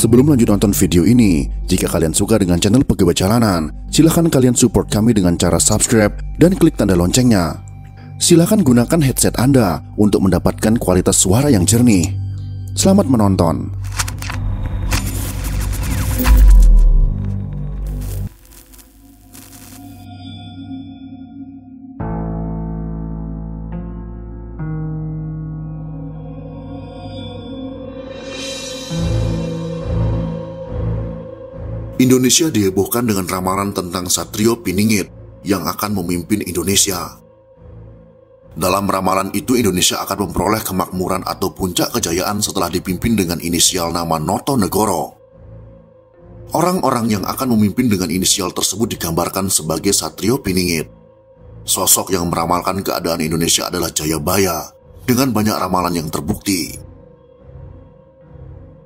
Sebelum lanjut nonton video ini, jika kalian suka dengan channel Pegawai Jalanan, silahkan kalian support kami dengan cara subscribe dan klik tanda loncengnya. Silahkan gunakan headset Anda untuk mendapatkan kualitas suara yang jernih. Selamat menonton. Indonesia dihebohkan dengan ramalan tentang Satrio Piningit yang akan memimpin Indonesia. Dalam ramalan itu, Indonesia akan memperoleh kemakmuran atau puncak kejayaan setelah dipimpin dengan inisial nama Notonegoro. Orang-orang yang akan memimpin dengan inisial tersebut digambarkan sebagai Satrio Piningit. Sosok yang meramalkan keadaan Indonesia adalah Jayabaya, dengan banyak ramalan yang terbukti.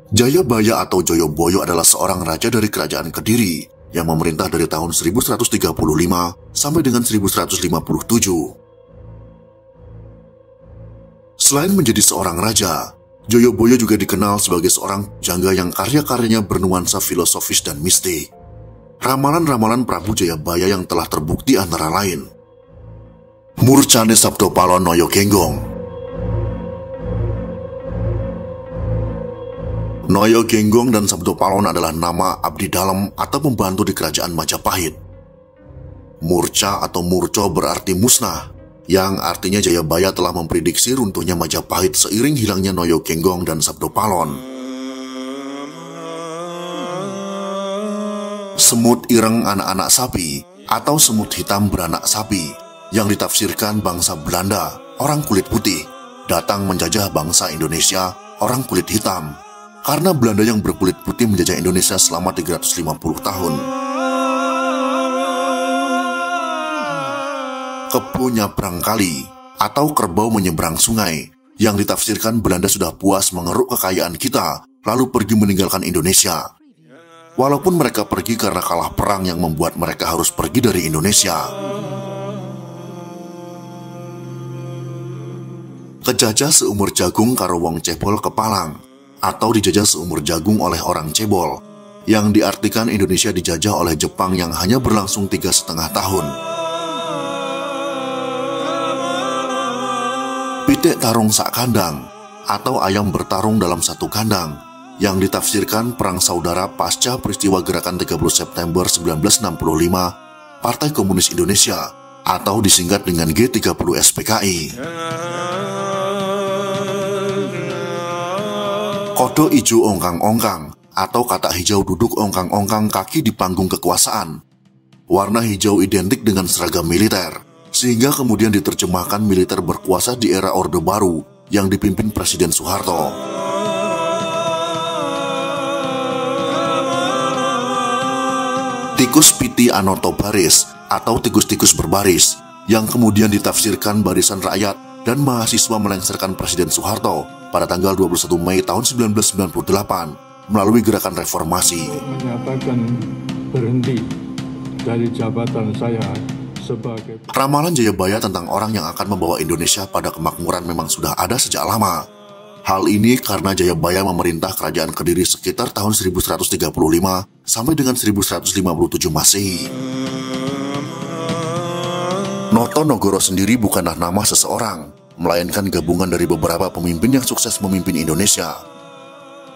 Jayabaya atau Joyoboyo adalah seorang raja dari kerajaan Kediri yang memerintah dari tahun 1135 sampai dengan 1157. Selain menjadi seorang raja, Joyoboyo juga dikenal sebagai seorang jangga yang karya-karyanya bernuansa filosofis dan mistik. Ramalan-ramalan Prabu Jayabaya yang telah terbukti antara lain: Murcane Sabdopalon Noyo Genggong. Noyo Genggong dan Sabdopalon adalah nama abdi dalam atau pembantu di kerajaan Majapahit. Murca atau Murco berarti musnah, yang artinya Jayabaya telah memprediksi runtuhnya Majapahit seiring hilangnya Noyo Genggong dan Sabdopalon. Semut ireng anak-anak sapi atau semut hitam beranak sapi, yang ditafsirkan bangsa Belanda, orang kulit putih, datang menjajah bangsa Indonesia, orang kulit hitam, karena Belanda yang berkulit putih menjajah Indonesia selama 350 tahun. Kepu nyabrang kali atau kerbau menyeberang sungai, yang ditafsirkan Belanda sudah puas mengeruk kekayaan kita lalu pergi meninggalkan Indonesia. Walaupun mereka pergi karena kalah perang yang membuat mereka harus pergi dari Indonesia. Kejajah seumur jagung karo wong cebol kepalang, atau dijajah seumur jagung oleh orang cebol, yang diartikan Indonesia dijajah oleh Jepang yang hanya berlangsung 3,5 tahun. Pitik tarung sak kandang, atau ayam bertarung dalam satu kandang, yang ditafsirkan perang saudara pasca peristiwa gerakan 30 September 1965 Partai Komunis Indonesia, atau disingkat dengan G30 SPKI. Kodo ijo ongkang-ongkang atau kata hijau duduk ongkang-ongkang kaki di panggung kekuasaan. Warna hijau identik dengan seragam militer, sehingga kemudian diterjemahkan militer berkuasa di era Orde Baru yang dipimpin Presiden Soeharto. Tikus piti anoto baris atau tikus-tikus berbaris, yang kemudian ditafsirkan barisan rakyat dan mahasiswa melengsarkan Presiden Soeharto pada tanggal 21 Mei tahun 1998 melalui gerakan reformasi. Menyatakan berhenti dari jabatan saya sebagai... Ramalan Jayabaya tentang orang yang akan membawa Indonesia pada kemakmuran memang sudah ada sejak lama. Hal ini karena Jayabaya memerintah kerajaan Kediri sekitar tahun 1135 sampai dengan 1157 Masehi. Notonegoro sendiri bukanlah nama seseorang, melainkan gabungan dari beberapa pemimpin yang sukses memimpin Indonesia.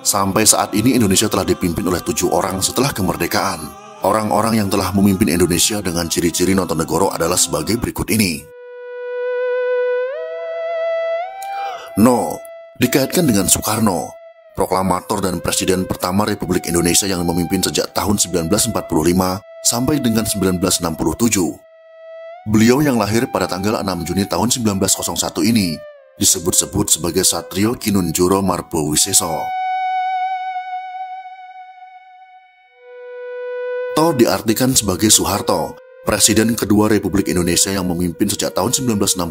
Sampai saat ini Indonesia telah dipimpin oleh 7 orang setelah kemerdekaan. Orang-orang yang telah memimpin Indonesia dengan ciri-ciri Notonegoro adalah sebagai berikut ini. No, dikaitkan dengan Soekarno, proklamator dan presiden pertama Republik Indonesia yang memimpin sejak tahun 1945 sampai dengan 1967. Beliau yang lahir pada tanggal 6 Juni tahun 1901 ini disebut-sebut sebagai Satrio Kinunjoro Marbowiseso. To diartikan sebagai Soeharto, Presiden kedua Republik Indonesia yang memimpin sejak tahun 1967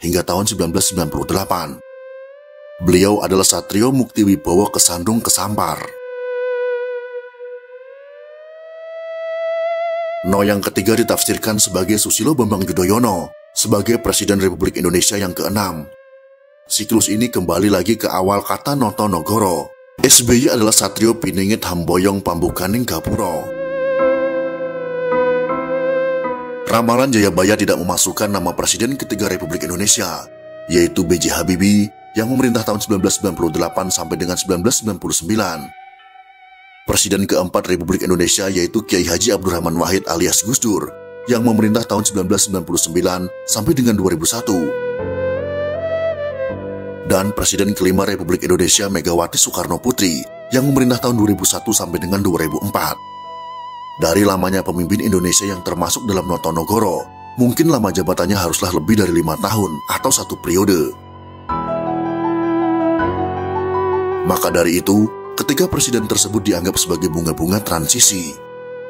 hingga tahun 1998. Beliau adalah Satrio Muktiwibowo Kesandung Kesampar. No yang ketiga ditafsirkan sebagai Susilo Bambang Yudhoyono sebagai Presiden Republik Indonesia yang ke-6. Siklus ini kembali lagi ke awal kata Notonegoro, SBY adalah Satrio Piningit Hamboyong Pambukaning Gapuro. Ramalan Jayabaya tidak memasukkan nama Presiden ketiga Republik Indonesia, yaitu B.J. Habibie yang memerintah tahun 1998 sampai dengan 1999. Presiden keempat Republik Indonesia yaitu Kiai Haji Abdurrahman Wahid alias Gus Dur yang memerintah tahun 1999 sampai dengan 2001. Dan Presiden kelima Republik Indonesia Megawati Soekarno Putri yang memerintah tahun 2001 sampai dengan 2004. Dari lamanya pemimpin Indonesia yang termasuk dalam Notonegoro, mungkin lama jabatannya haruslah lebih dari 5 tahun atau 1 periode. Maka dari itu, ketika presiden tersebut dianggap sebagai bunga-bunga transisi,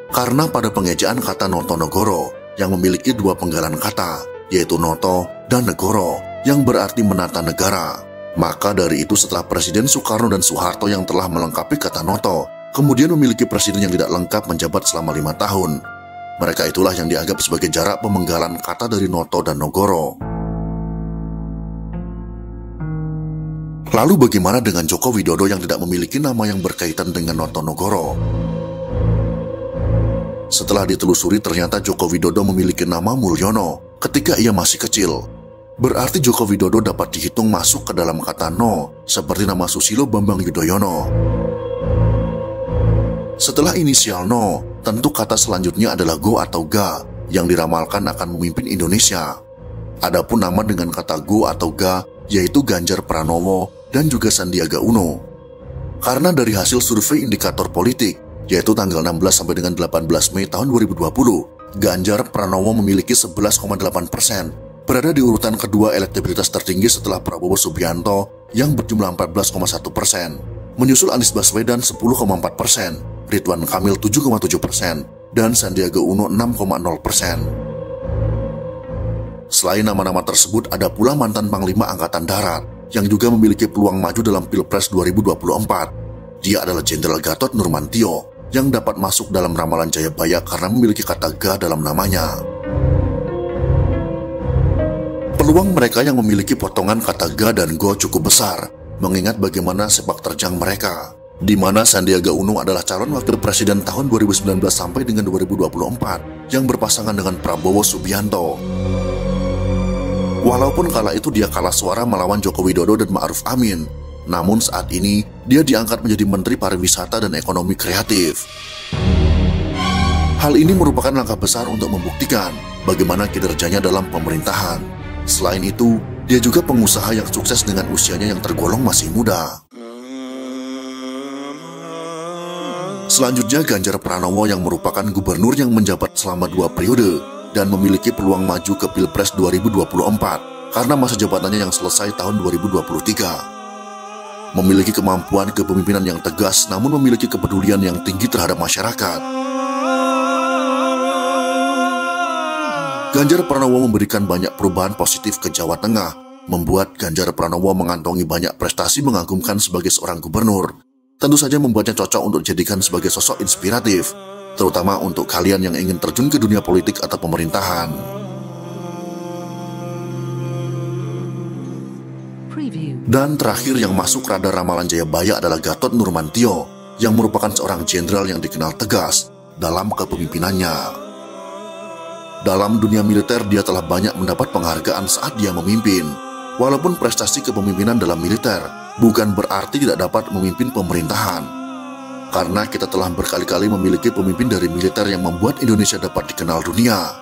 karena pada pengejaan kata Notonegoro yang memiliki 2 penggalan kata, yaitu Noto dan Negoro, yang berarti menata negara. Maka dari itu setelah Presiden Soekarno dan Soeharto yang telah melengkapi kata Noto, kemudian memiliki presiden yang tidak lengkap menjabat selama 5 tahun. Mereka itulah yang dianggap sebagai jarak pemenggalan kata dari Noto dan Negoro. Lalu bagaimana dengan Joko Widodo yang tidak memiliki nama yang berkaitan dengan Notonegoro? Setelah ditelusuri ternyata Joko Widodo memiliki nama Mulyono ketika ia masih kecil. Berarti Joko Widodo dapat dihitung masuk ke dalam kata No, seperti nama Susilo Bambang Yudhoyono. Setelah inisial No, tentu kata selanjutnya adalah Go atau Ga yang diramalkan akan memimpin Indonesia. Adapun nama dengan kata Go atau Ga yaitu Ganjar Pranowo dan juga Sandiaga Uno. Karena dari hasil survei indikator politik yaitu tanggal 16 sampai dengan 18 Mei tahun 2020, Ganjar Pranowo memiliki 11,8%, berada di urutan kedua elektabilitas tertinggi setelah Prabowo Subianto yang berjumlah 14,1%, menyusul Anies Baswedan 10,4%, Ridwan Kamil 7,7%, dan Sandiaga Uno 6,0%. Selain nama-nama tersebut, ada pula mantan Panglima Angkatan Darat yang juga memiliki peluang maju dalam Pilpres 2024. Dia adalah Jenderal Gatot Nurmantio yang dapat masuk dalam ramalan Jayabaya karena memiliki kata Ga dalam namanya. Peluang mereka yang memiliki potongan kata Ga dan Go cukup besar, mengingat bagaimana sepak terjang mereka, di mana Sandiaga Uno adalah calon wakil presiden tahun 2019 sampai dengan 2024 yang berpasangan dengan Prabowo Subianto. Walaupun kala itu dia kalah suara melawan Joko Widodo dan Ma'ruf Amin, namun saat ini dia diangkat menjadi Menteri Pariwisata dan Ekonomi Kreatif. Hal ini merupakan langkah besar untuk membuktikan bagaimana kinerjanya dalam pemerintahan. Selain itu, dia juga pengusaha yang sukses dengan usianya yang tergolong masih muda. Selanjutnya Ganjar Pranowo yang merupakan gubernur yang menjabat selama 2 periode dan memiliki peluang maju ke Pilpres 2024 karena masa jabatannya yang selesai tahun 2023. Memiliki kemampuan kepemimpinan yang tegas namun memiliki kepedulian yang tinggi terhadap masyarakat. Ganjar Pranowo memberikan banyak perubahan positif ke Jawa Tengah, membuat Ganjar Pranowo mengantongi banyak prestasi mengagumkan sebagai seorang gubernur. Tentu saja membuatnya cocok untuk dijadikan sebagai sosok inspiratif, terutama untuk kalian yang ingin terjun ke dunia politik atau pemerintahan. Dan terakhir yang masuk radar ramalan Jayabaya adalah Gatot Nurmantio, yang merupakan seorang jenderal yang dikenal tegas dalam kepemimpinannya. Dalam dunia militer dia telah banyak mendapat penghargaan saat dia memimpin. Walaupun prestasi kepemimpinan dalam militer bukan berarti tidak dapat memimpin pemerintahan. Karena kita telah berkali-kali memiliki pemimpin dari militer yang membuat Indonesia dapat dikenal dunia.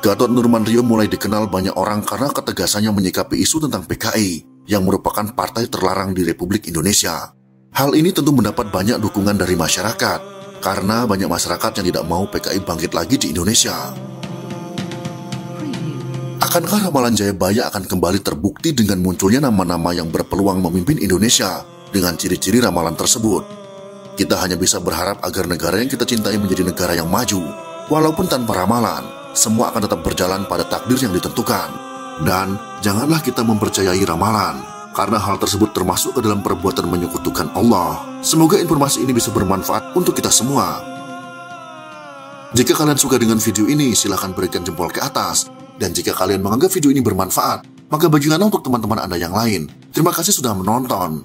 Gatot Nurmantio mulai dikenal banyak orang karena ketegasannya menyikapi isu tentang PKI yang merupakan partai terlarang di Republik Indonesia. Hal ini tentu mendapat banyak dukungan dari masyarakat karena banyak masyarakat yang tidak mau PKI bangkit lagi di Indonesia. Akankah ramalan Jayabaya akan kembali terbukti dengan munculnya nama-nama yang berpeluang memimpin Indonesia dengan ciri-ciri ramalan tersebut? Kita hanya bisa berharap agar negara yang kita cintai menjadi negara yang maju. Walaupun tanpa ramalan, semua akan tetap berjalan pada takdir yang ditentukan. Dan janganlah kita mempercayai ramalan, karena hal tersebut termasuk ke dalam perbuatan menyekutukan Allah. Semoga informasi ini bisa bermanfaat untuk kita semua. Jika kalian suka dengan video ini, silahkan berikan jempol ke atas. Dan jika kalian menganggap video ini bermanfaat, maka bagikanlah untuk teman-teman Anda yang lain. Terima kasih sudah menonton.